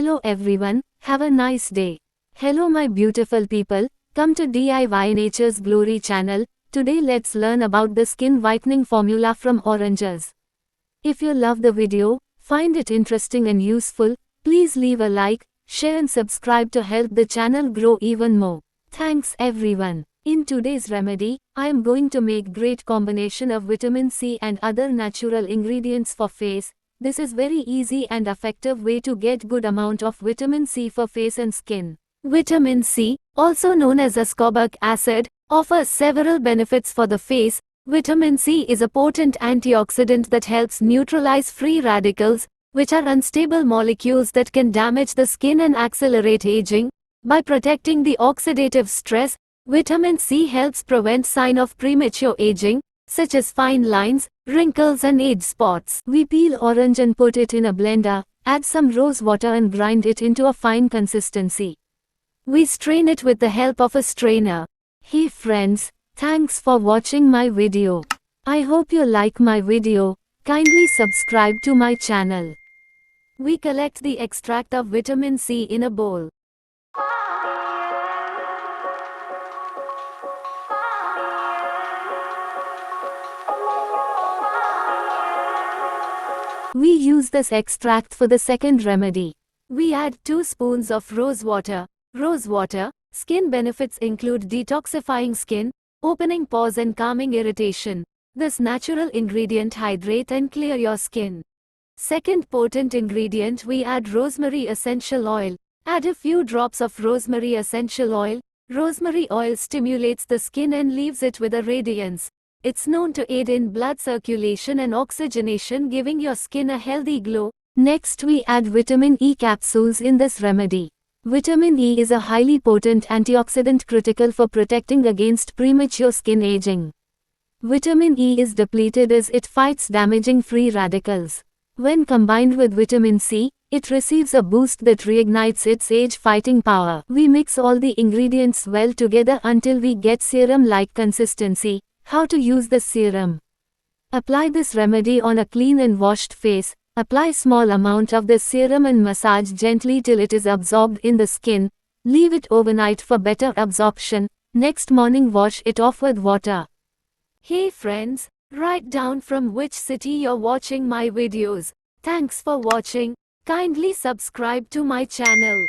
Hello everyone, have a nice day. Hello my beautiful people, come to DIY Nature's Glory channel. Today let's learn about the skin whitening formula from oranges. If you love the video, find it interesting and useful, please leave a like, share and subscribe to help the channel grow even more. Thanks everyone. In today's remedy, I am going to make great combination of vitamin C and other natural ingredients for face. This is very easy and effective way to get good amount of vitamin C for face and skin. Vitamin C, also known as ascorbic acid, offers several benefits for the face. Vitamin C is a potent antioxidant that helps neutralize free radicals, which are unstable molecules that can damage the skin and accelerate aging. By protecting the oxidative stress, vitamin C helps prevent signs of premature aging, such as fine lines, wrinkles and age spots. We peel orange and put it in a blender, add some rose water and grind it into a fine consistency. We strain it with the help of a strainer. Hey friends, thanks for watching my video. I hope you like my video. Kindly subscribe to my channel. We collect the extract of vitamin C in a bowl. We use this extract for the second remedy. We add 2 spoons of rose water. Rose water, skin benefits include detoxifying skin, opening pores and calming irritation. This natural ingredient hydrate and clear your skin. Second potent ingredient, we add rosemary essential oil. Add a few drops of rosemary essential oil. Rosemary oil stimulates the skin and leaves it with a radiance. It's known to aid in blood circulation and oxygenation, giving your skin a healthy glow. Next we add vitamin E capsules in this remedy. Vitamin E is a highly potent antioxidant critical for protecting against premature skin aging. Vitamin E is depleted as it fights damaging free radicals. When combined with vitamin C, it receives a boost that reignites its age-fighting power. We mix all the ingredients well together until we get serum-like consistency. How to use the serum? Apply this remedy on a clean and washed face. Apply small amount of the serum and massage gently till it is absorbed in the skin. Leave it overnight for better absorption. Next morning wash it off with water. Hey friends, write down from which city you're watching my videos. Thanks for watching. Kindly subscribe to my channel.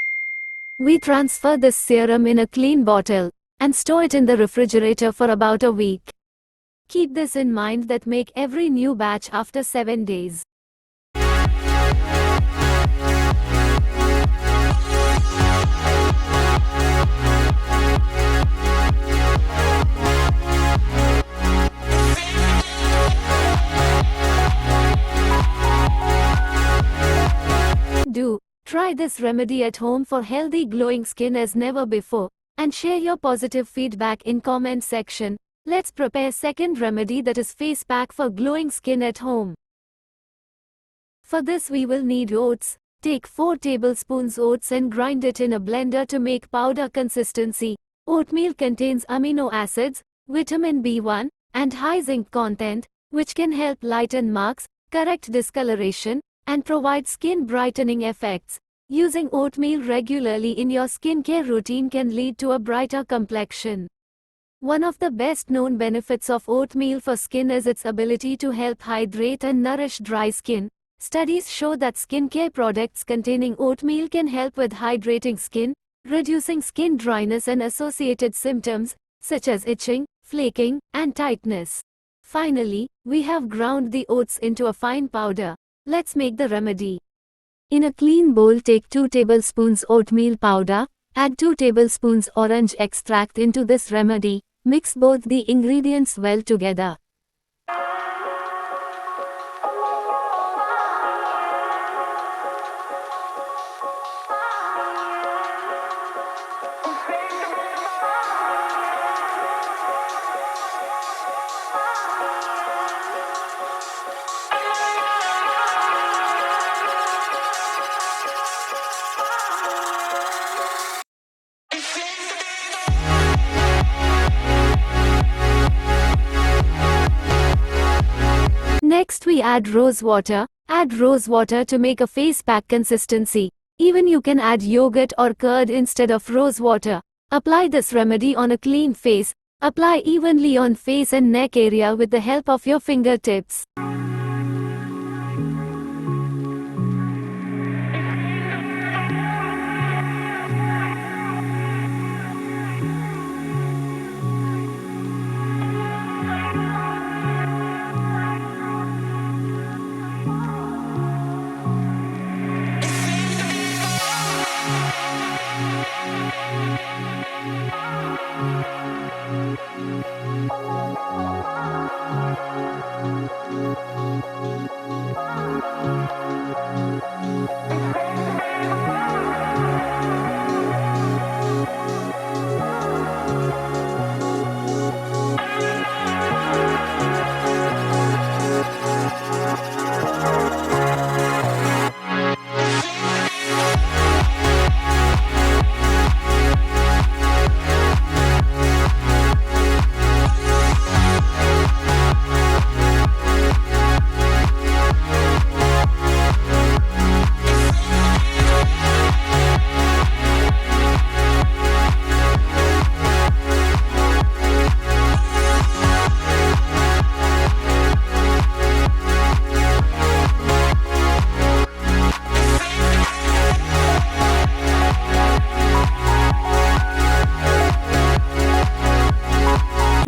We transfer this serum in a clean bottle and store it in the refrigerator for about a week. Keep this in mind that make every new batch after 7 days. Do try this remedy at home for healthy glowing skin as never before, and share your positive feedback in comment section. Let's prepare second remedy, that is face pack for glowing skin at home. For this we will need oats. Take 4 tablespoons oats and grind it in a blender to make powder consistency. Oatmeal contains amino acids, vitamin B1, and high zinc content, which can help lighten marks, correct discoloration, and provide skin brightening effects. Using oatmeal regularly in your skincare routine can lead to a brighter complexion. One of the best known benefits of oatmeal for skin is its ability to help hydrate and nourish dry skin. Studies show that skincare products containing oatmeal can help with hydrating skin, reducing skin dryness and associated symptoms, such as itching, flaking, and tightness. Finally, we have ground the oats into a fine powder. Let's make the remedy. In a clean bowl, take 2 tablespoons oatmeal powder, add 2 tablespoons orange extract into this remedy. Mix both the ingredients well together. Next we add rose water. Add rose water to make a face pack consistency. Even you can add yogurt or curd instead of rose water. Apply this remedy on a clean face. Apply evenly on face and neck area with the help of your fingertips.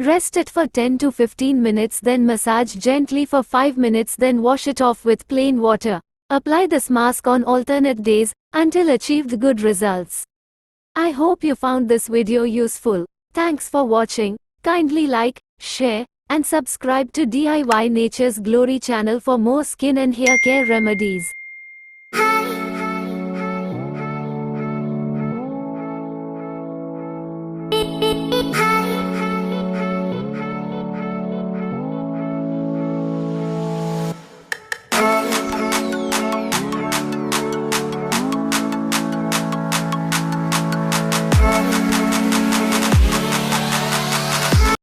Rest it for 10 to 15 minutes, then massage gently for 5 minutes, then wash it off with plain water. Apply this mask on alternate days until achieved good results. I hope you found this video useful. Thanks for watching. Kindly like, share, and subscribe to DIY Nature's Glory channel for more skin and hair care remedies.